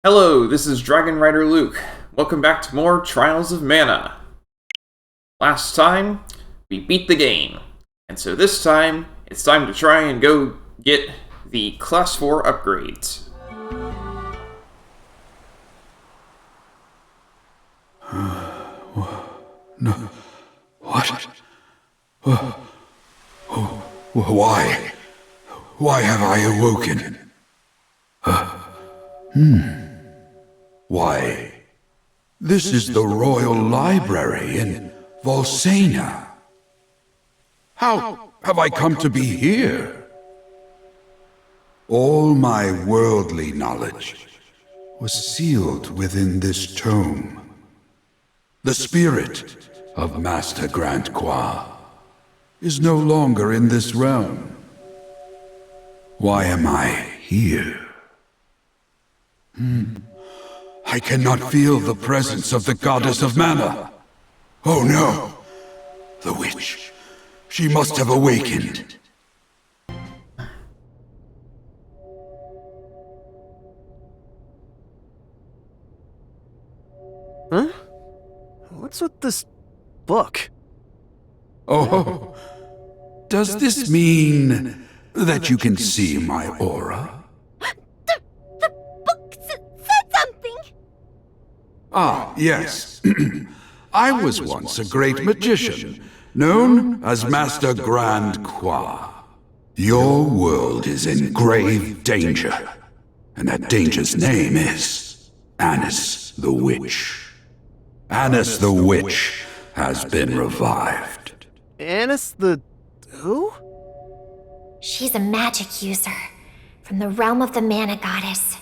Hello, this is Dragon Rider Luke. Welcome back to more Trials of Mana. Last time, we beat the game. And so this time, it's time to try and go get the Class 4 upgrades. No. What? Why? Why have I awoken? Why? This is the Royal Library in Volsania. How have I come to be here? All my worldly knowledge was sealed within this tome. The spirit of Master Grand Qua is no longer in this realm. Why am I here? I cannot feel the presence of the Goddess of Mana. Oh no! The witch. She must have awakened. Huh? What's with this book? Oh, does this mean that you can see my aura? The book said something! Ah, yes. I was once a great magician, known as Master Grand Qua. Your world is in grave danger, and that danger's name is Anise the Witch. Anise the Witch has been revived. Anise the... who? She's a magic user from the realm of the Mana Goddess.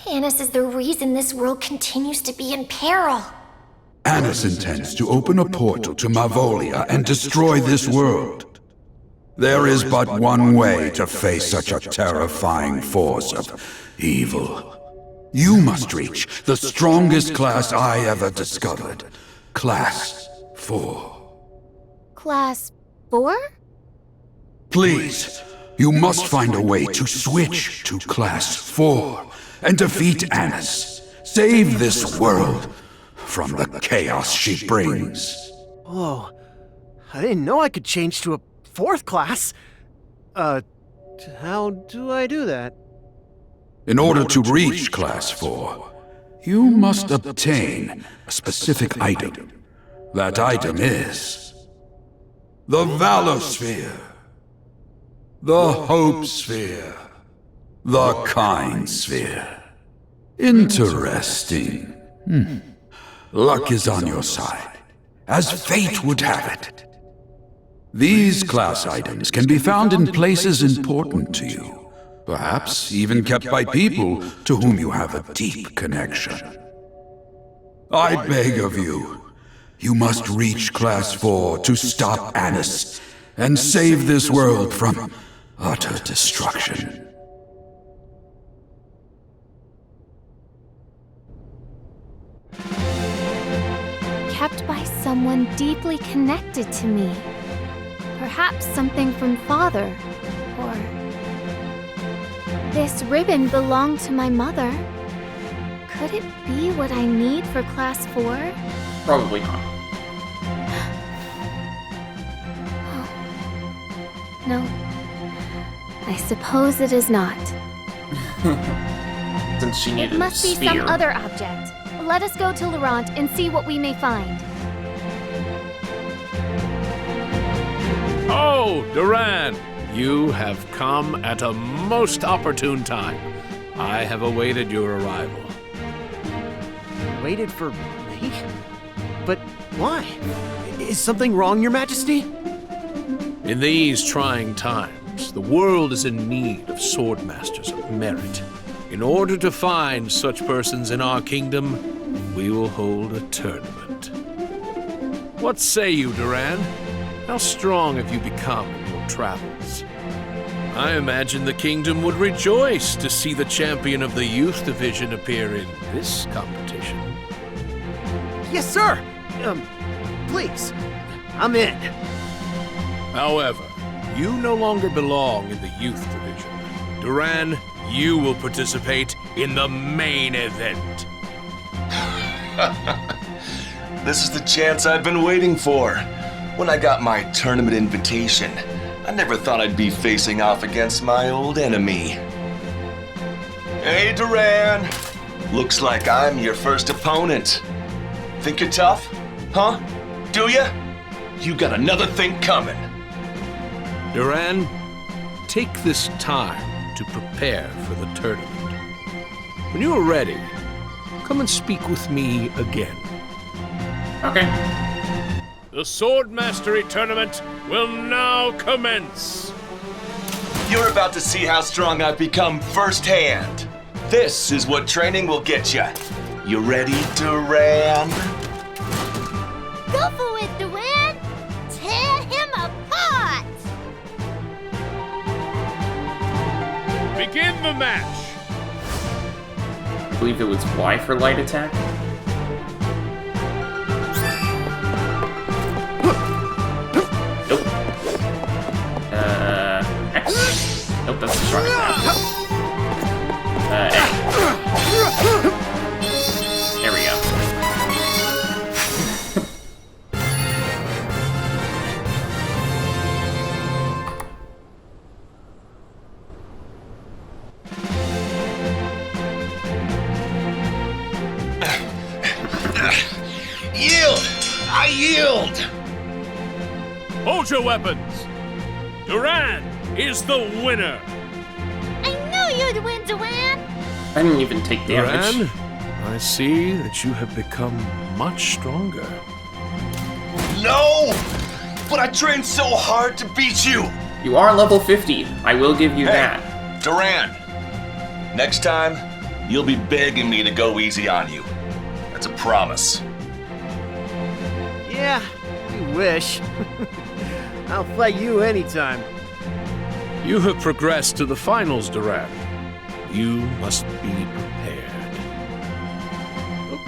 Anise is the reason this world continues to be in peril. Anise intends to open a portal to Mavolia and destroy this world. There is but one way to face such a terrifying force of evil. You must reach the strongest class I ever discovered. Class 4. Class 4? Please, you must find a way to switch to Class 4 and defeat Anise. Save this world from the chaos she brings. Whoa. I didn't know I could change to a 4th class. How do I do that? In order to reach Class 4, you must obtain a specific item. That item is the Valor Sphere, the Hope Sphere, the Kind Sphere. Interesting. Luck is on your side, as fate would have it. These class items can be found in places important to you. Perhaps even kept by people to whom you have a deep connection. I beg of you, you must reach Class 4 to stop Anise and save this world from utter destruction. Kept by someone deeply connected to me. Perhaps something from Father, or... This ribbon belonged to my mother. Could it be what I need for Class 4? Probably not. No. I suppose it is not. Since she needed It must a be sphere. some other object. Let us go to Laurent and see what we may find. Oh, Duran! You have come at a most opportune time. I have awaited your arrival. Waited for me? But why? Is something wrong, Your Majesty? In these trying times, the world is in need of swordmasters of merit. In order to find such persons in our kingdom, we will hold a tournament. What say you, Duran? How strong have you become in your travels? I imagine the kingdom would rejoice to see the champion of the youth division appear in this competition. Yes, sir! Please. I'm in. However, you no longer belong in the youth division. Duran, you will participate in the main event. This is the chance I've been waiting for. When I got my tournament invitation, I never thought I'd be facing off against my old enemy. Hey, Duran. Looks like I'm your first opponent. Think you're tough? Huh? Do ya? You got another thing coming. Duran, take this time to prepare for the tournament. When you are ready, come and speak with me again. Okay. The Sword Mastery Tournament will now commence. You're about to see how strong I've become firsthand. This is what training will get you. You ready, Duran? Go for it, Duran! Tear him apart! Begin the match. I believe it was Y for light attack. Nope. X? Nope, that's the strong attack. A. There we go. Yield! I yield! Hold your weapons. Duran is the winner. I knew you'd win, Duran! I didn't even take damage. Duran, I see that you have become much stronger. No! But I trained so hard to beat you! You are level 50. I will give you Hey, that. Duran, next time, you'll be begging me to go easy on you. That's a promise. Yeah, you wish. I'll fight you anytime. You have progressed to the finals, Duran. You must be prepared.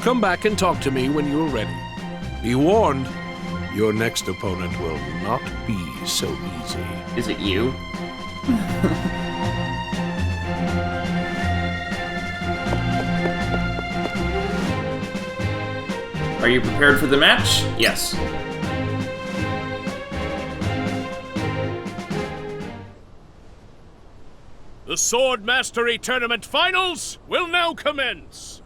Come back and talk to me when you are ready. Be warned, your next opponent will not be so easy. Is it you? Are you prepared for the match? Yes. The Sword Mastery Tournament Finals will now commence.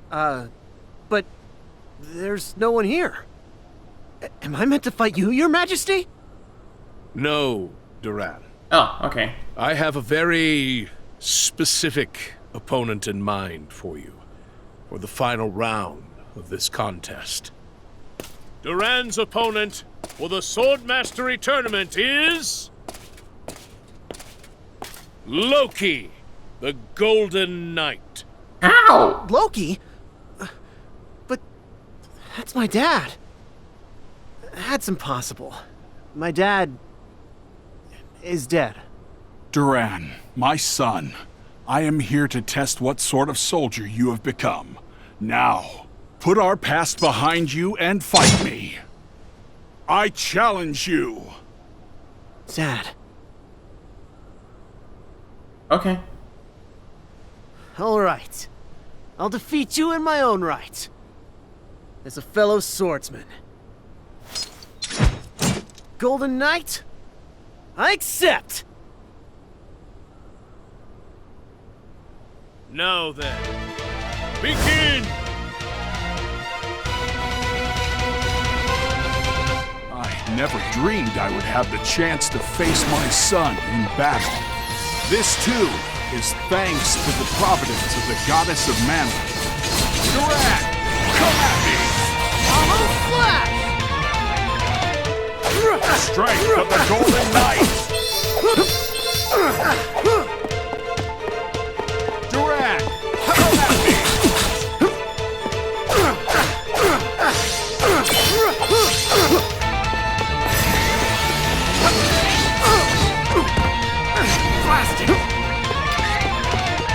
But there's no one here. Am I meant to fight you, Your Majesty? No, Duran. Oh, okay. I have a very specific opponent in mind for you for the final round of this contest. Duran's opponent for the Sword Mastery Tournament is Loki, the Golden Knight. Ow! Loki? But that's my dad. That's impossible. My dad is dead. Duran, my son, I am here to test what sort of soldier you have become. Now, put our past behind you and fight me. I challenge you. Dad. Okay. All right. I'll defeat you in my own right. As a fellow swordsman. Golden Knight? I accept! Now then, begin! I never dreamed I would have the chance to face my son in battle. This, too, is thanks to the providence of the goddess of mana. Duran, come at me! Hollow Flash! The strength of the Golden Knight! Duran, come at me! Blasted!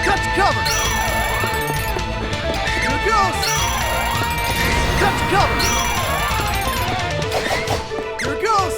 Cut to cover! Here it goes! Cut to cover! Here it goes!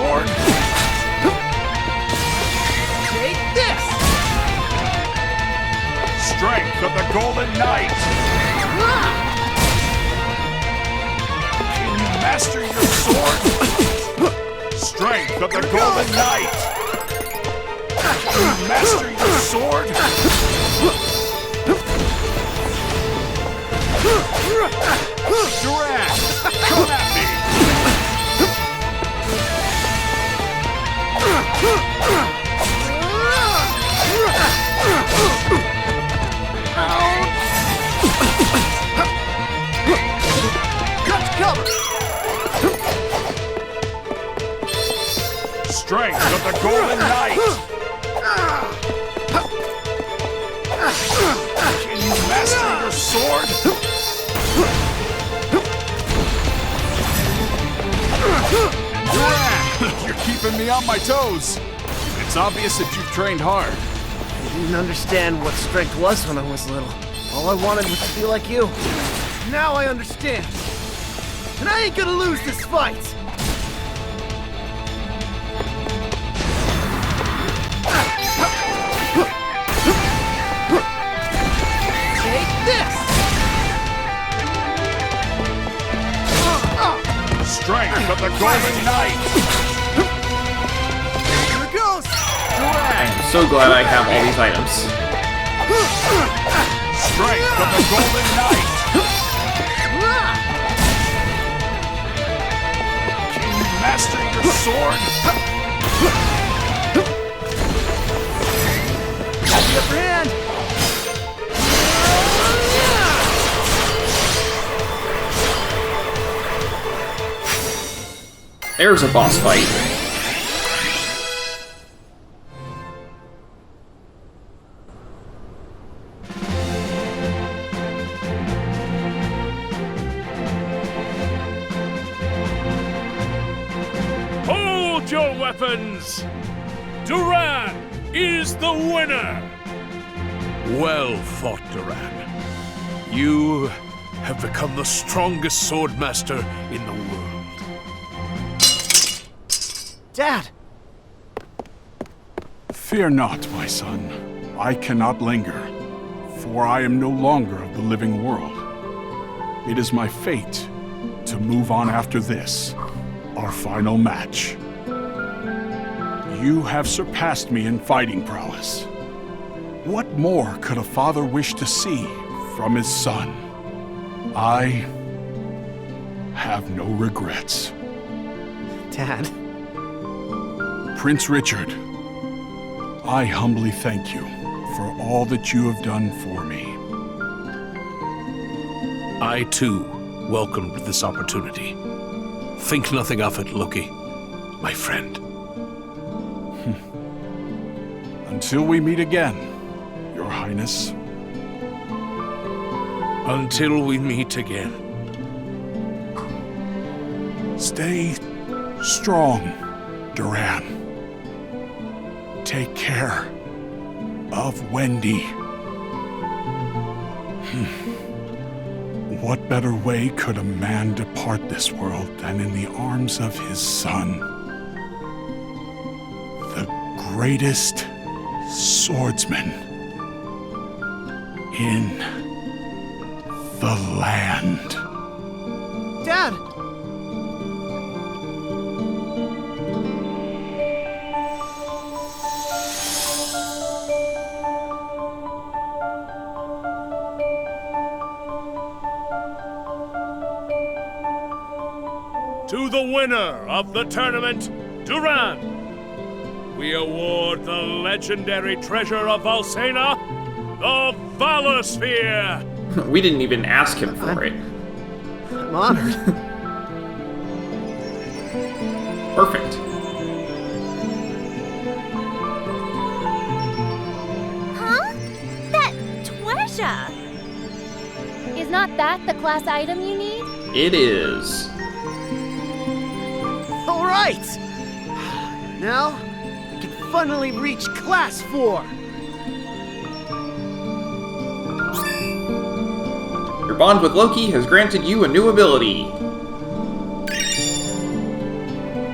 sword! Take this! Strength of the Golden Knight! Can you master your sword? Strength of the Golden Knight! Can you master your sword? Duran, come at me! Cut cover! Strength of the Golden Knight! Can you master your sword? Duran, you're keeping me on my toes. It's obvious that you've trained hard. I didn't understand what strength was when I was little. All I wanted was to be like you. Now I understand. And I ain't gonna lose this fight! Take this! Strength of the Golden Knight! Here it goes! I'm so glad I have all these items. Strength of the Golden Knight! Can you master your sword? Got the upper hand! There's a boss fight. Hold your weapons! Duran is the winner! Well fought, Duran. You have become the strongest swordmaster in the world. Dad! Fear not, my son. I cannot linger, for I am no longer of the living world. It is my fate to move on after this, our final match. You have surpassed me in fighting prowess. What more could a father wish to see from his son? I have no regrets. Dad? Prince Richard, I humbly thank you for all that you have done for me. I, too, welcomed this opportunity. Think nothing of it, Loki, my friend. Until we meet again, Your Highness. Until we meet again. Stay strong, Duran. Take care of Wendy. What better way could a man depart this world than in the arms of his son? The greatest swordsman in the land. Dad! To the winner of the tournament, Duran, we award the legendary treasure of Valsena, the Valor Sphere. We didn't even ask him for it. I'm honored. Perfect. Huh? That treasure! Is not that the class item you need? It is. All right! Now, I can finally reach Class 4! Your bond with Loki has granted you a new ability.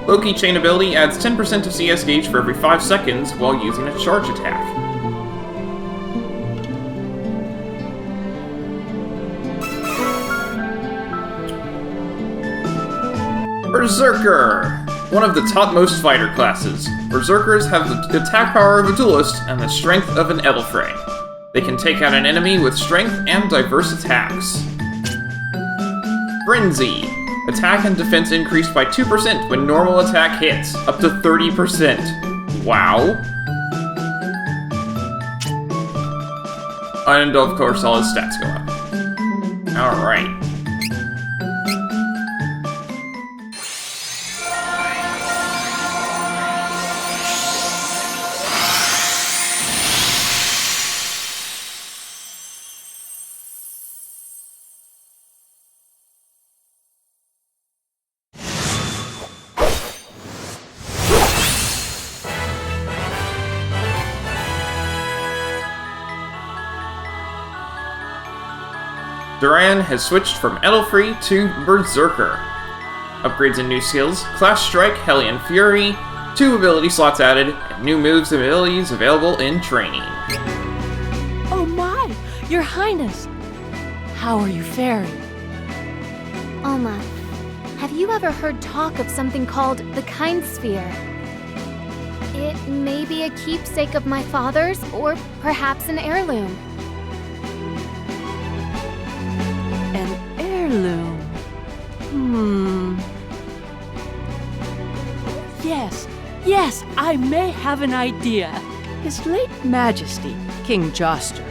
Low-key chain ability adds 10% of CS gauge for every 5 seconds while using a charge attack. Berserker! One of the topmost fighter classes. Berserkers have the attack power of a duelist and the strength of an Edelfray. They can take out an enemy with strength and diverse attacks. Frenzy. Attack and defense increased by 2% when normal attack hits, up to 30%. Wow. And of course all his stats go up. Alright. Duran has switched from Edelfray to Berserker. Upgrades and new skills: Clash Strike, Hellion Fury, 2 ability slots added, and new moves and abilities available in training. Oh my! Your Highness! How are you faring? Alma, have you ever heard talk of something called the Kind Sphere? It may be a keepsake of my father's, or perhaps an heirloom. An heirloom? Yes, I may have an idea. His late Majesty, King Joster,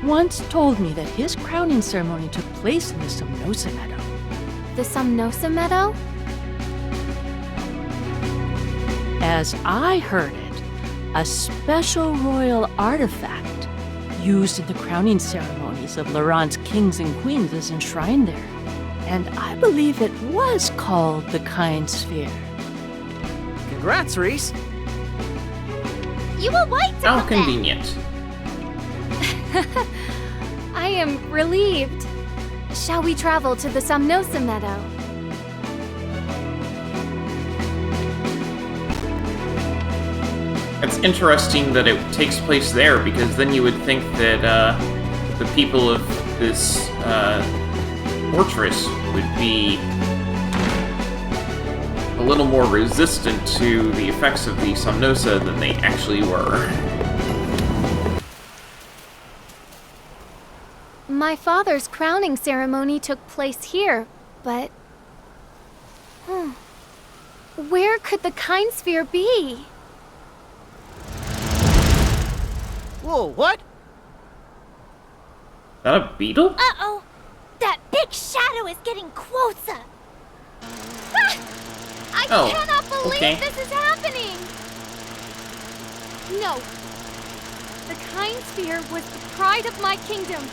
once told me that his crowning ceremony took place in the Somnosa Meadow. The Somnosa Meadow? As I heard it, a special royal artifact used in the crowning ceremonies of Laurent's kings and queens is enshrined there. And I believe it was called the Kind Sphere. Congrats, Reese. You were right to How come back. convenient. I am relieved. Shall we travel to the Somnosa Meadow? It's interesting that it takes place there, because then you would think that the people of this fortress would be a little more resistant to the effects of the Somnosa than they actually were. My father's crowning ceremony took place here, but... Where could the Kind Sphere be? Whoa, what? Is that a beetle? Uh-oh! That big shadow is getting closer! Ah! I cannot believe this is happening! No. The Kind Sphere was the pride of my kingdom.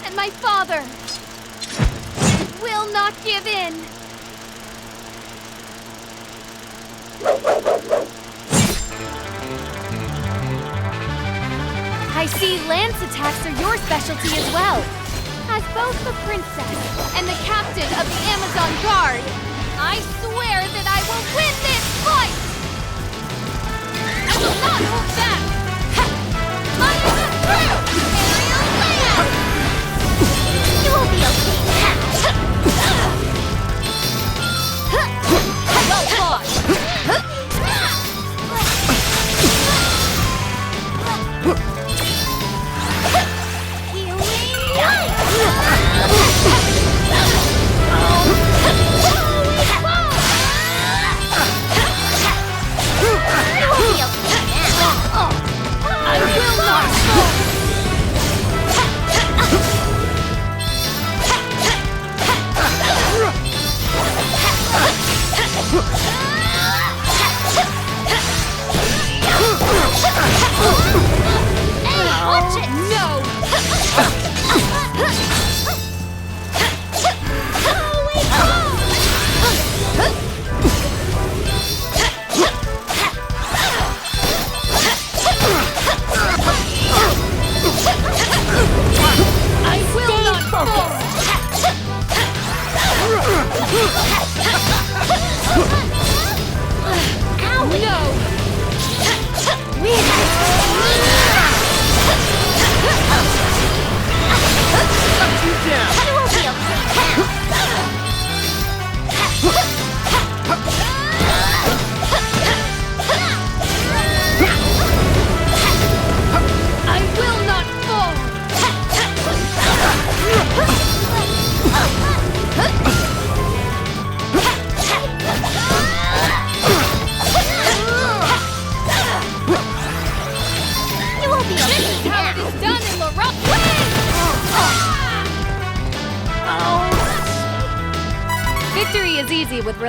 And my father will not give in. I see lance attacks are your specialty as well. As both the princess and the captain of the Amazon Guard, I swear that I will win this fight! I will not hold back! Ha! Mine is a true aerial lance! You will be okay. Well fought!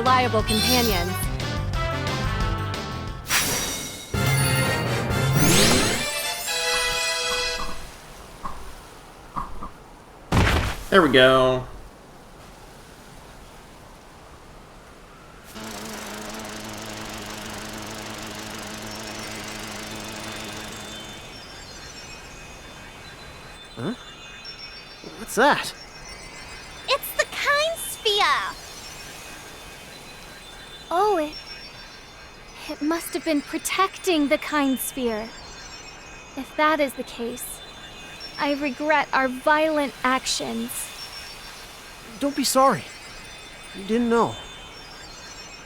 reliable companions. There we go. Huh? What's that? It's the Kind Sphere! Oh, it must have been protecting the Kind Sphere. If that is the case, I regret our violent actions. Don't be sorry. You didn't know.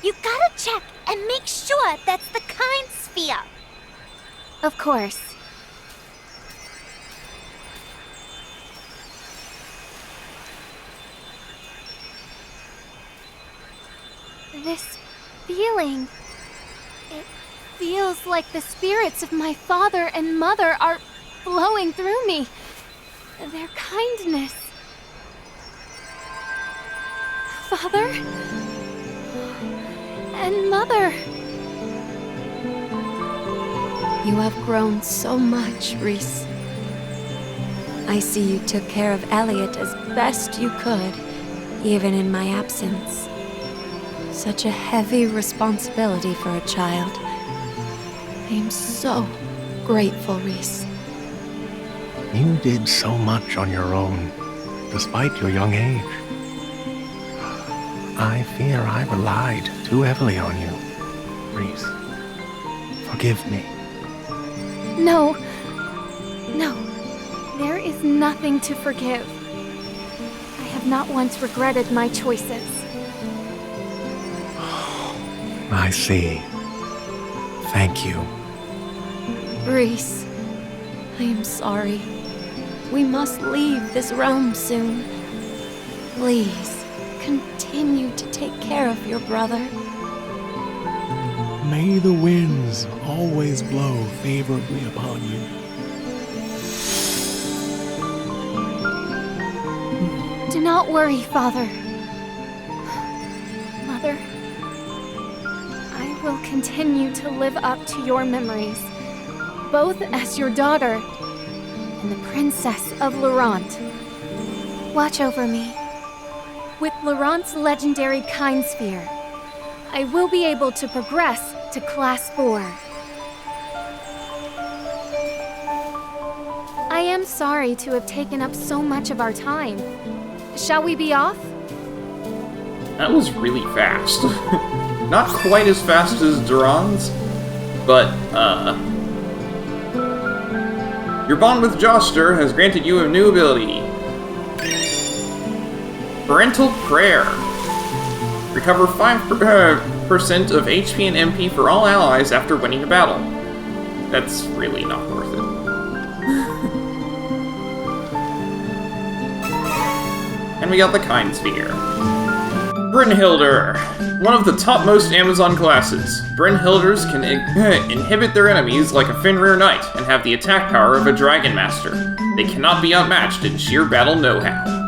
You gotta check and make sure that's the Kind Sphere. Of course. This feeling, it feels like the spirits of my father and mother are flowing through me. Their kindness. Father and mother. You have grown so much, Reese. I see you took care of Elliot as best you could, even in my absence. Such a heavy responsibility for a child. I am so grateful, Reese. You did so much on your own, despite your young age. I fear I relied too heavily on you, Reese. Forgive me. No. There is nothing to forgive. I have not once regretted my choices. I see. Thank you. Reese, I am sorry. We must leave this realm soon. Please, continue to take care of your brother. May the winds always blow favorably upon you. Do not worry, Father. Mother, I will continue to live up to your memories, both as your daughter and the Princess of Laurent. Watch over me. With Laurent's legendary Kind Sphere, I will be able to progress to Class 4. I am sorry to have taken up so much of our time. Shall we be off? That was really fast. Not quite as fast as Duran's, but, your bond with Joster has granted you a new ability. Parental Prayer. Recover 5% of HP and MP for all allies after winning a battle. That's really not worth it. And we got the Kind Sphere. Brynhildr. One of the topmost Amazon classes. Brynhildrs can inhibit their enemies like a Fenrir Knight and have the attack power of a Dragon Master. They cannot be outmatched in sheer battle know-how.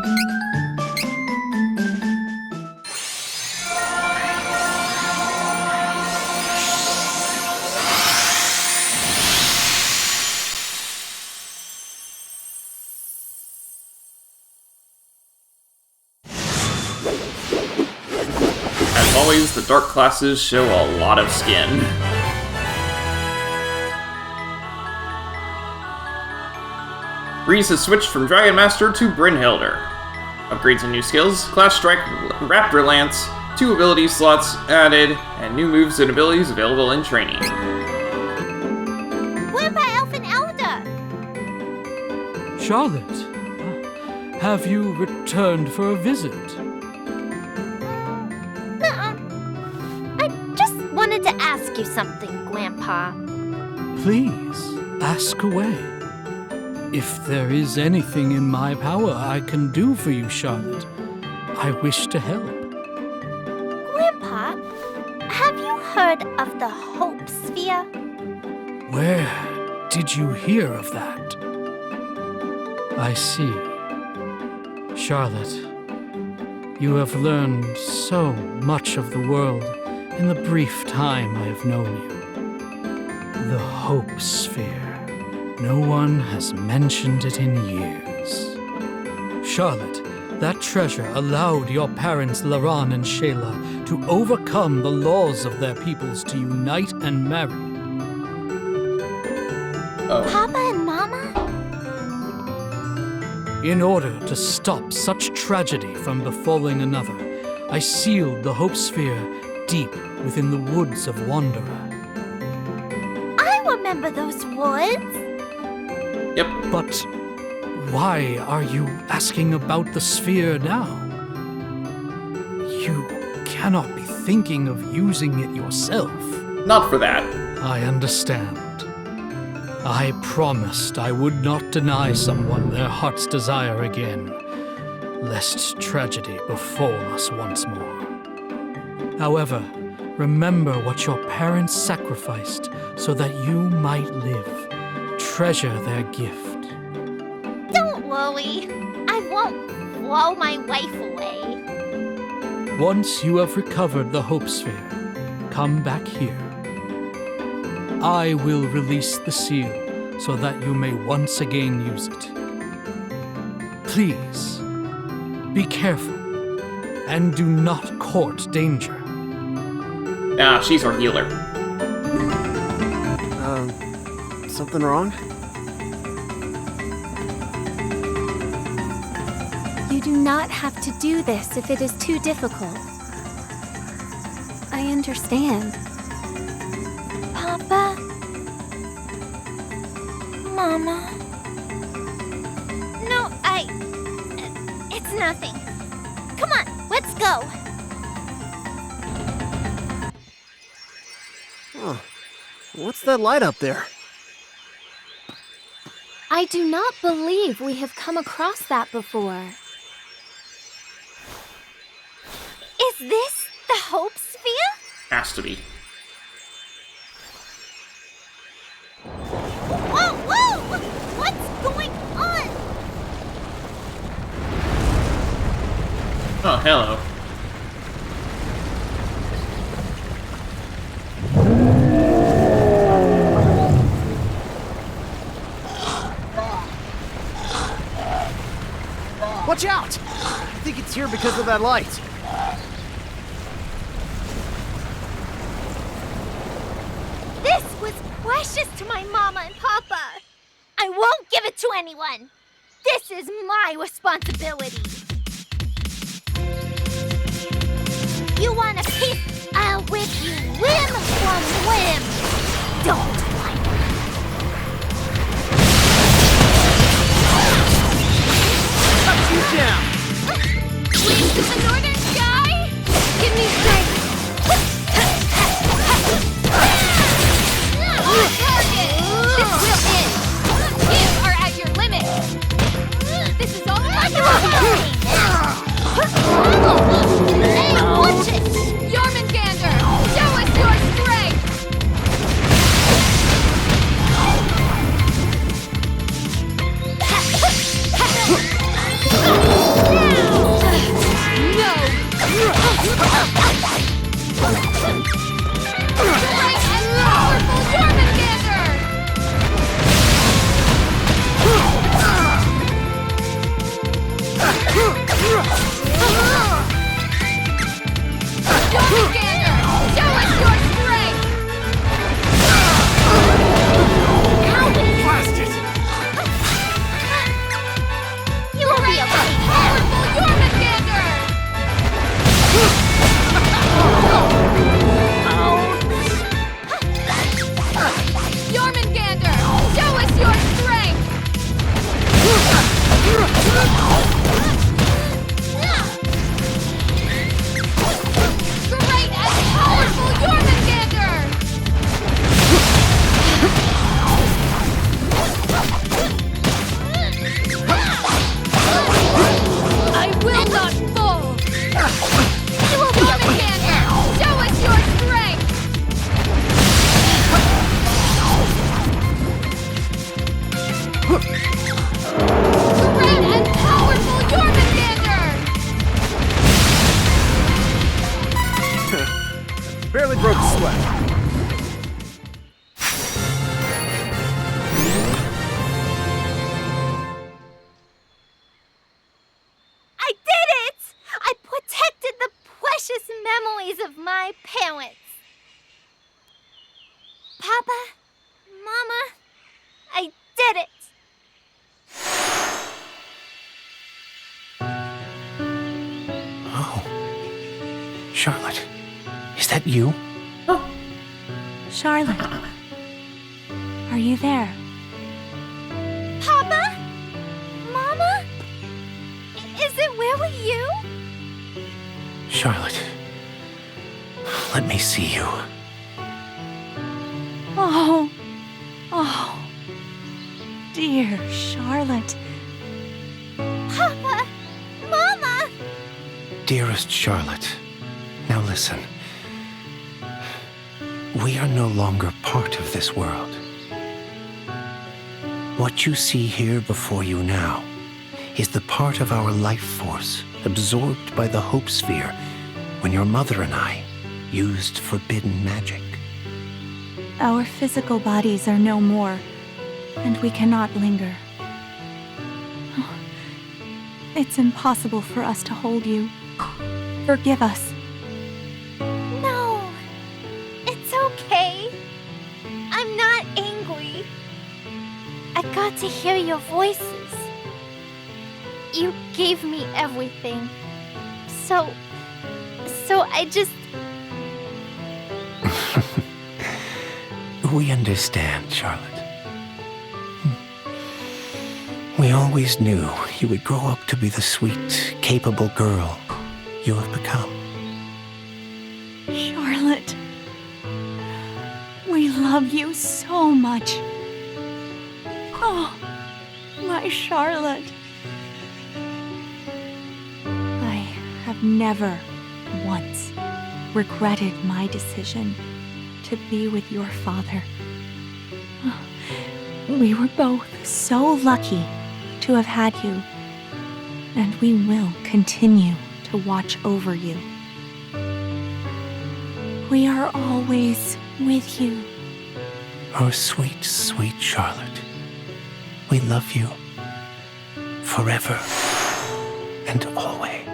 As always, the dark classes show a lot of skin. Reese has switched from Dragon Master to Brynhildr. Upgrades and new skills, Clash Strike, Raptor Lance, 2 ability slots added, and new moves and abilities available in training. Grandpa Elfin Elder! Charlotte, have you returned for a visit? I just wanted to ask you something, Grandpa. Please, ask away. If there is anything in my power I can do for you, Charlotte, I wish to help. Grandpa, have you heard of the Hope Sphere? Where did you hear of that? I see. Charlotte, You have learned so much of the world in the brief time I have known you. The Hope Sphere. No one has mentioned it in years. Charlotte, that treasure allowed your parents Laran and Shayla to overcome the laws of their peoples to unite and marry. Papa and Mama? In order to stop such tragedy from befalling another, I sealed the Hope Sphere deep within the woods of Wanderer. I remember those woods. Yep. But why are you asking about the sphere now? You cannot be thinking of using it yourself. Not for that. I understand. I promised I would not deny someone their heart's desire again, lest tragedy befall us once more. However, remember what your parents sacrificed so that you might live. Treasure their gift. Don't worry. I won't throw my wife away. Once you have recovered the Hope Sphere, come back here. I will release the seal so that you may once again use it. Please, be careful and do not court danger. Ah, she's our healer. Something wrong? You do not have to do this if it is too difficult. I understand. Papa? Mama? No, it's nothing. Come on, let's go. Huh. What's that light up there? I do not believe we have come across that before. Is this the Hope Sphere? Has to be. Whoa, whoa! What's going on? Oh, hello. Watch out! I think it's here because of that light. This was precious to my Mama and Papa. I won't give it to anyone. This is my responsibility. You want a piece? I'll rip you limb from limb. Don't whine. Cut you down! Wings to the northern sky! Give me strength! Target! This will end! You are at your limit! This is all about your Hey, watch it! Jormungandr, show us your strength! parents. Papa, Mama, I did it. Oh. Charlotte, is that you? Charlotte, are you there? Papa? Mama? Is it really you? Charlotte, let me see you. Oh, dear Charlotte. Papa! Mama! Dearest Charlotte, now listen. We are no longer part of this world. What you see here before you now is the part of our life force absorbed by the Hope Sphere when your mother and I used forbidden magic. Our physical bodies are no more, and we cannot linger. It's impossible for us to hold you. Forgive us. No, it's okay. I'm not angry. I got to hear your voices. You gave me everything. So I just... We understand, Charlotte. We always knew you would grow up to be the sweet, capable girl you have become. Charlotte, we love you so much. Oh, my Charlotte. I have never once regretted my decision to be with your father. We were both so lucky to have had you, and we will continue to watch over you. We are always with you. Our sweet, sweet Charlotte. We love you forever and always.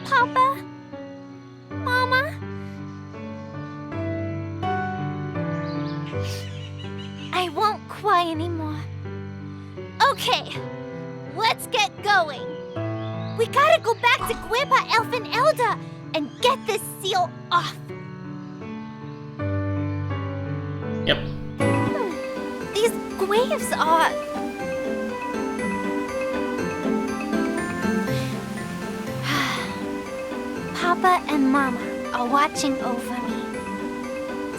Papa? Mama? I won't cry anymore. Okay, let's get going. We gotta go back to Grandpa Elf and Elda and get this seal off. Yep. These graves are... Papa and Mama are watching over me,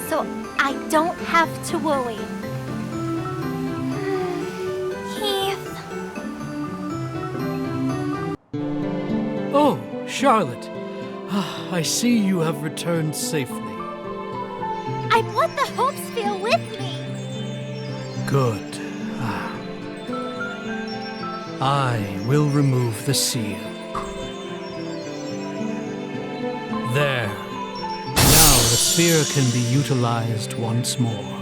so I don't have to worry. Keith. Oh, Charlotte. I see you have returned safely. I brought the Hope Sphere with me. Good. I will remove the seal. There. Now the sphere can be utilized once more.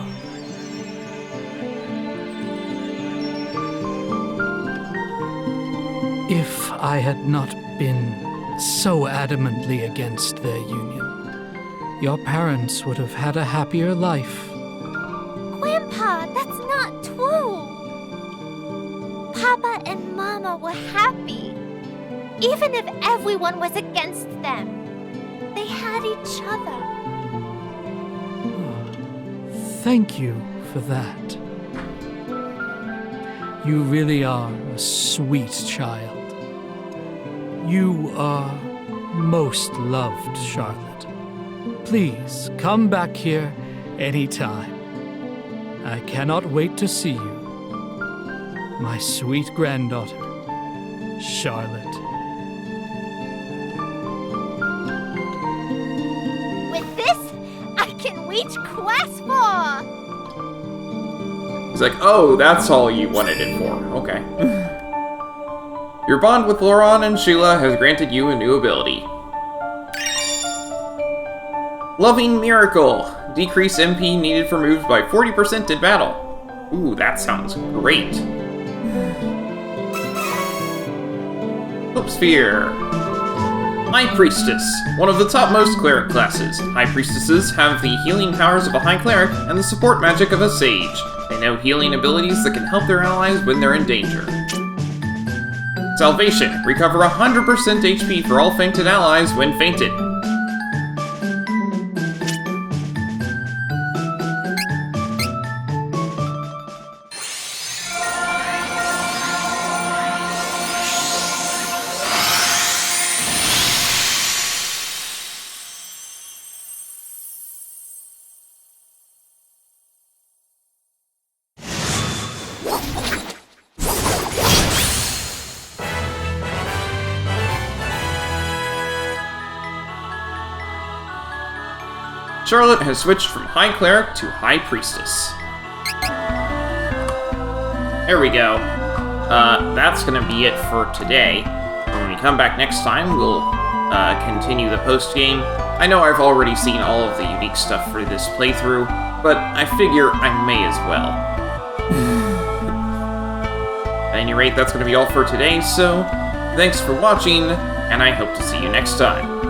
If I had not been so adamantly against their union, your parents would have had a happier life. Grandpa, that's not true. Papa and Mama were happy. Even if everyone was against them, they had each other. Thank you for that. You really are a sweet child. You are most loved, Charlotte. Please come back here anytime. I cannot wait to see you. My sweet granddaughter, Charlotte. With this, I can reach Class 4! He's like, oh, that's all you wanted it for. Okay. Your bond with Laurent and Sheila has granted you a new ability. Loving Miracle. Decrease MP needed for moves by 40% in battle. Ooh, that sounds great. Hope Sphere. High Priestess, one of the topmost cleric classes. High Priestesses have the healing powers of a High Cleric and the support magic of a Sage. They know healing abilities that can help their allies when they're in danger. Salvation, recover 100% HP for all fainted allies when fainted. Charlotte has switched from High Cleric to High Priestess. There we go. That's gonna be it for today. When we come back next time, we'll continue the post-game. I know I've already seen all of the unique stuff for this playthrough, but I figure I may as well. At any rate, that's gonna be all for today, so thanks for watching, and I hope to see you next time.